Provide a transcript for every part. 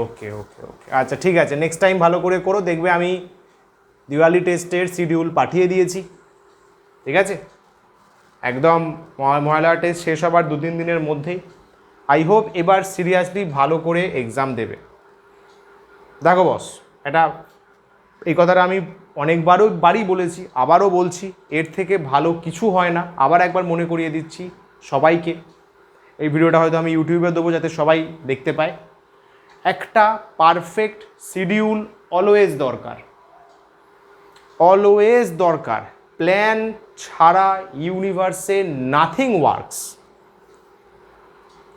ওকে ওকে ওকে আচ্ছা ঠিক আছে, নেক্সট টাইম ভালো করে করো, দেখবে আমি দিওয়ালি টেস্টের শিডিউল পাঠিয়ে দিয়েছি। ঠিক আছে, একদম ময়লা টেস্ট শেষ হবার 2-3 দিনের মধ্যেই। আই হোপ এবার সিরিয়াসলি ভালো করে এক্সাম দেবে। দেখো বস, এটা এই কথাটা আমি অনেকবারই বলেছি, আবারও বলছি, এর থেকে ভালো কিছু হয় না। আবার একবার মনে করিয়ে দিচ্ছি সবাইকে, এই ভিডিওটা হয়তো আমি ইউটিউবে দেবো যাতে সবাই দেখতে পায়। একটা পারফেক্ট শিডিউল অলওয়েজ দরকার, অলওয়েজ দরকার। প্ল্যান ছাড়া ইউনিভার্সে নাথিং ওয়ার্কস।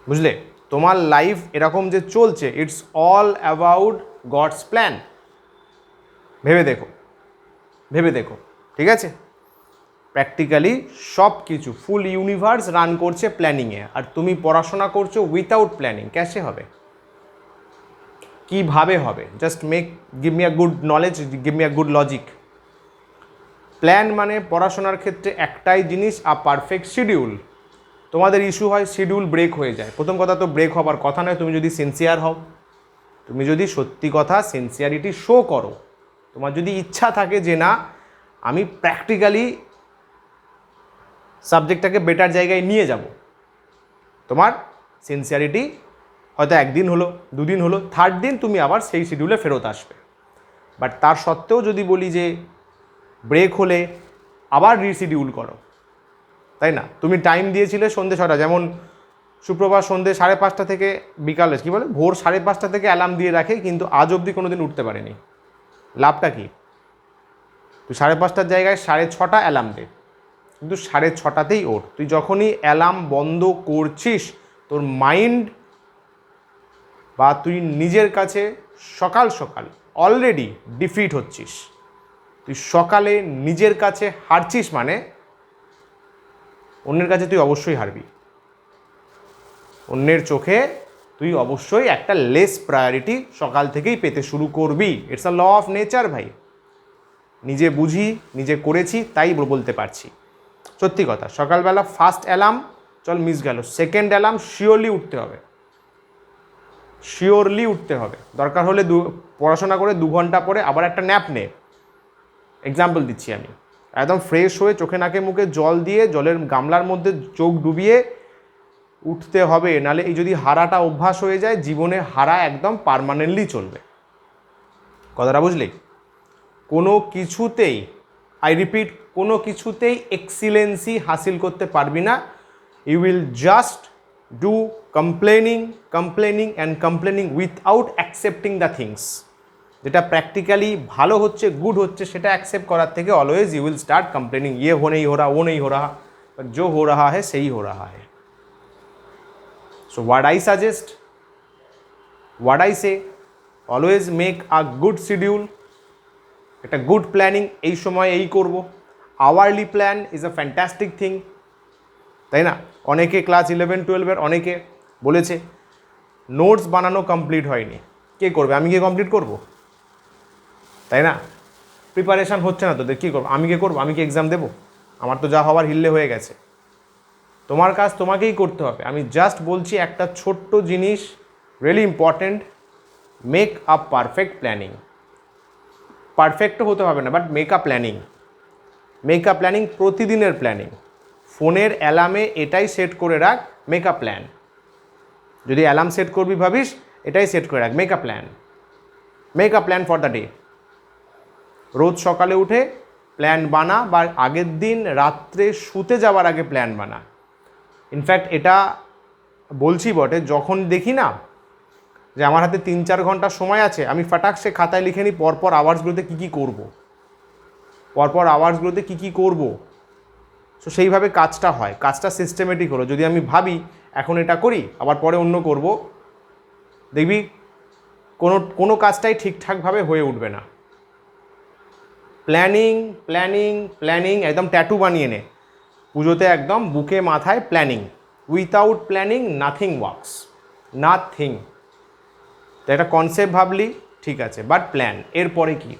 বুঝলে, তোমার লাইফ এরকম যে চলছে, it's all about God's plan. ভেবে দেখো, ভেবে দেখো, ঠিক আছে? প্র্যাকটিক্যালি সব কিছু ফুল ইউনিভার্স রান করছে প্ল্যানিংয়ে, আর তুমি পড়াশোনা করছো উইথাউট প্ল্যানিং। ক্যাসে হবে? কীভাবে হবে? Just give me a good knowledge, give me a good logic. Plan মানে পড়াশোনার ক্ষেত্রে একটাই জিনিস, আ পারফেক্ট শিডিউল। তোমাদের ইস্যু হয় শিডিউল ব্রেক হয়ে যায়। প্রথম কথা তো ব্রেক হবার কথা নয়, তুমি যদি সিনসিয়ার হও, তুমি যদি সত্যি কথা সিনসিয়ারিটি শো করো, তোমার যদি ইচ্ছা থাকে যে না আমি প্র্যাকটিক্যালি সাবজেক্টটাকে বেটার জায়গায় নিয়ে যাব, তোমার সিনসিয়ারিটি হয়তো একদিন হলো, দুদিন হলো, থার্ড দিন তুমি আবার সেই শিডিউলে ফেরত আসবে। বাট তার সত্ত্বেও যদি বলি যে ব্রেক হলে আবার রিশিডিউল করো, তাই না? তুমি টাইম দিয়েছিলে সন্ধ্যে 6টা, যেমন শুক্রবার সন্ধ্যে 5:30 থেকে বিকালে কী বলে ভোর 5:30 থেকে অ্যালার্ম দিয়ে রাখে, কিন্তু আজ অবধি কোনো দিন উঠতে পারেনি। লাভটা কি? তুই 5:30টার জায়গায় 6:30 অ্যালার্ম দে, কিন্তু 6:30তেই ওঠ। তুই যখনই অ্যালার্ম বন্ধ করছিস, তোর মাইন্ড বা তুই নিজের কাছে সকাল সকাল অলরেডি ডিফিট হচ্ছিস। তুই সকালে নিজের কাছে হারছিস মানে অন্যের কাছে তুই অবশ্যই হারবি। অন্যের চোখে তুই অবশ্যই একটা লেস প্রায়োরিটি সকাল থেকেই পেতে শুরু করবি। It's a law of nature ভাই। নিজে বুঝি, নিজে করেছি, তাই বলতে পারছি। সত্যি কথা, সকালবেলা ফার্স্ট অ্যালার্ম চল মিস গেল, সেকেন্ড অ্যালার্ম শিওরলি উঠতে হবে, শিওরলি উঠতে হবে। দরকার হলে পড়াশোনা করে 2 ঘন্টা পরে আবার একটা ন্যাপ নে। এক্সাম্পল দিচ্ছি আমি, একদম ফ্রেশ হয়ে চোখে নাকে মুখে জল দিয়ে জলের গামলার মধ্যে চোখ ডুবিয়ে উঠতে হবে, নালে এই যদি হারাটা অভ্যাস হয়ে যায়, জীবনে হারা একদম পার্মানেন্টলি চলবে। কথাটা বুঝলি? কোনো কিছুতেই, আই রিপিট, কোনো কিছুতেই এক্সিলেন্সি হাসিল করতে পারবি না। You will just do complaining complaining and complaining without accepting the things. যেটা প্র্যাকটিক্যালি ভালো হচ্ছে, গুড হচ্ছে, সেটা অ্যাকসেপ্ট করার থেকে always you will start complaining, ইয়ে হো নেই হো রা, ও নেই হো রা, जो हो रहा है सही हो रहा है। So what I suggest, what I say, always make a good schedule, একটা গুড প্ল্যানিং। এই সময় এই করব, hourly plan is a fantastic thing, তাই না? অনেকে ক্লাস 11-12-এর অনেকে বলেছে নোটস বানানো কমপ্লিট হয়নি। কে করবে? আমি গিয়ে কমপ্লিট করব, তাই না? প্রিপারেশান হচ্ছে না তোদের, কী করবো? আমি কে করবো? আমি কি এক্সাম দেবো? আমার তো যা হওয়ার হিল্লে হয়ে গেছে। তোমার কাজ তোমাকেই করতে হবে। আমি জাস্ট বলছি একটা ছোট্ট জিনিস, really important, make a perfect planning. পারফেক্টও হতে হবে না, but make a planning. Make a planning, প্রতিদিনের প্ল্যানিং। ফোনের অ্যালার্মে এটাই সেট করে রাখ, মেক আ প্ল্যান। যদি অ্যালার্ম সেট করবি ভাবিস, এটাই সেট করে রাখ, make a plan. Make a plan for the day. রোজ সকালে উঠে প্ল্যান বানা, বা আগের দিন রাত্রে শুতে যাওয়ার আগে প্ল্যান বানা। ইনফ্যাক্ট এটা বলছি বটে, যখন দেখি না যে আমার হাতে 3-4 ঘন্টা সময় আছে, আমি ফাটাক সে খাতায় লিখে নিই পরপর আওয়ার্সগুলোতে কী কী করবো, পরপর আওয়ার্সগুলোতে কী কী করবো। সো সেইভাবে কাজটা হয়, কাজটা সিস্টেমেটিক হলো। যদি আমি ভাবি এখন এটা করি, আবার পরে অন্য করব, দেখবি কোনো কাজটাই ঠিকঠাকভাবে হয়ে উঠবে না। প্ল্যানিং প্ল্যানিং প্ল্যানিং, একদম ট্যাটু বানিয়ে নে পুজোতে, একদম বুকে মাথায় planning. Without planning nothing works, nothing. তো একটা কনসেপ্ট ভাবলি, ঠিক আছে, বাট প্ল্যান। এরপরে কি?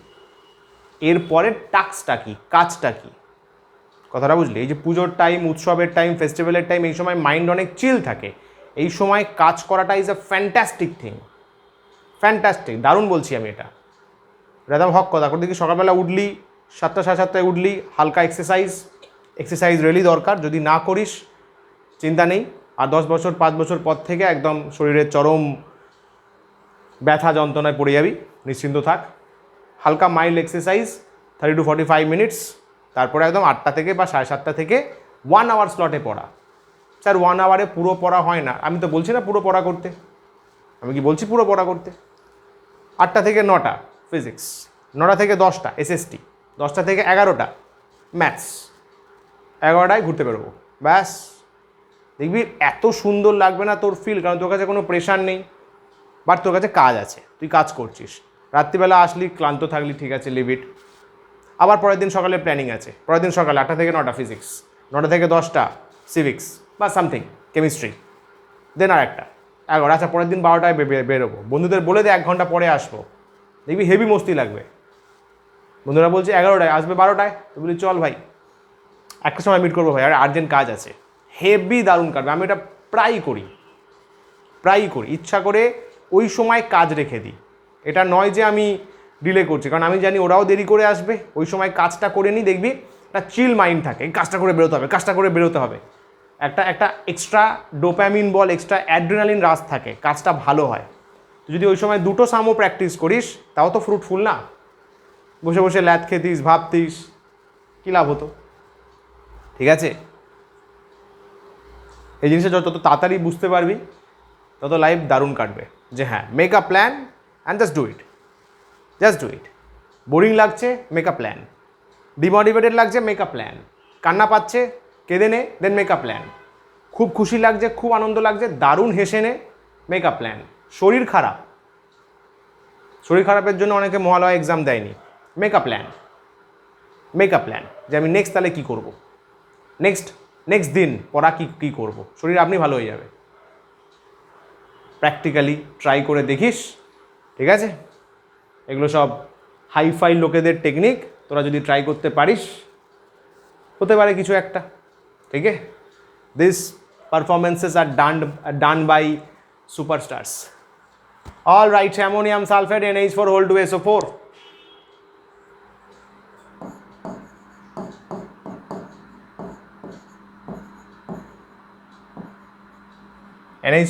এরপরে টাস্কটা কি, কাজটা কি? কথাটা বুঝলি? এই যে পুজোর টাইম, উৎসবের টাইম, ফেস্টিভ্যালের টাইম, এই সময় মাইন্ড অনেক চিল থাকে। এই সময় কাজ করাটা is a fantastic thing, fantastic, দারুণ বলছি আমি এটা একদম হক কথা। করে দেখি সকালবেলা উঠলি 7টা সাড়ে 7টায় উঠলি, হালকা এক্সারসাইজ রেলি দরকার, যদি না করিস চিন্তা নেই, আর 10 বছর 5 বছর পর থেকে একদম শরীরের চরম ব্যথা যন্ত্রণায় পড়ে যাবি, নিশ্চিন্ত থাক। হালকা মাইল্ড এক্সারসাইজ 30 to 45 মিনিটস, তারপরে একদম 8টা থেকে বা 7:30 থেকে 1 আওয়ার স্লটে পড়া। স্যার 1 আওয়ারে পুরো পড়া হয় না, আমি তো বলছি না পুরো পড়া করতে, আমি কি বলছি পুরো পড়া করতে? 8টা থেকে 9টা ফিজিক্স, 9টা থেকে 10টা এসএসটি, 10টা থেকে 11টা ম্যাথস, 11টায় ঘুরতে বেরোবো, ব্যাস। দেখবি এত সুন্দর লাগবে না তোর ফিল, কারণ তোর কাছে কোনো প্রেশার নেই, বাট তোর কাছে কাজ আছে, তুই কাজ করছিস। রাত্রিবেলা আসলি ক্লান্ত থাকলি, ঠিক আছে, লিভ ইট। আবার পরের দিন সকালে প্ল্যানিং আছে, পরের দিন সকালে 8টা থেকে 9টা ফিজিক্স, 9টা থেকে 10টা সিভিক্স বা সামথিং কেমিস্ট্রি, দেন আর একটা 11। আচ্ছা পরের দিন 12টায় বেরোবো, বন্ধুদের বলে দে 1 ঘন্টা পরে আসবো, দেখবি হেভি মস্তি লাগবে। বন্ধুরা বলছে 11টায়, আসবে 12টায়, তো বলি চল ভাই একটা সময় মিট করবো ভাই, আর আর্জেন্ট কাজ আছে, হেভি দারুণ কাটবে। আমি এটা প্রায়ই করি, ইচ্ছা করে ওই সময় কাজ রেখে দিই। এটা নয় যে আমি ডিলে করছি, কারণ আমি জানি ওরাও দেরি করে আসবে, ওই সময় কাজটা করে নিই, দেখবি একটা চিল মাইন্ড থাকে, এই কাজটা করে বেরোতে হবে। একটা এক্সট্রা ডোপামিন বল, এক্সট্রা অ্যাড্রিনালিন রাশ থাকে, কাজটা ভালো হয়। তুই যদি ওই সময় 2টো সামও প্র্যাকটিস করিস, তাও তো ফ্রুটফুল না? বসে বসে ল্যাদ খেতিস, ভাবতিস, কী লাভ হতো? ঠিক আছে, এই জিনিসটা যত তাড়াতাড়ি বুঝতে পারবি তত লাইফ দারুণ কাটবে। যে হ্যাঁ, make a plan and just do it. Boring লাগছে, মেক আ প্ল্যান। ডিমোটিভেটেড লাগছে, মেক আ প্ল্যান। কান্না পাচ্ছে, কেঁদে নে, দেন মেক আ প্ল্যান। খুব খুশি লাগছে, খুব আনন্দ লাগছে, দারুণ হেসে নে, মেক আ প্ল্যান। শরীর খারাপের জন্য অনেকে মহালয়া এক্সাম দেয়নি, মেক আ প্ল্যান যে আমি নেক্সট তাহলে কী করবো, নেক্সট দিন পড়া কী করবো, শরীর আপনি ভালো হয়ে যাবে। প্র্যাকটিক্যালি ট্রাই করে দেখিস, ঠিক আছে? এগুলো সব হাইফাই লোকেদের টেকনিক, তোরা যদি ট্রাই করতে পারিস হতে পারে কিছু একটা, ঠিক আছে? This performances are done by superstars. All right, ammonium sulphate NH4 whole two SO4, NH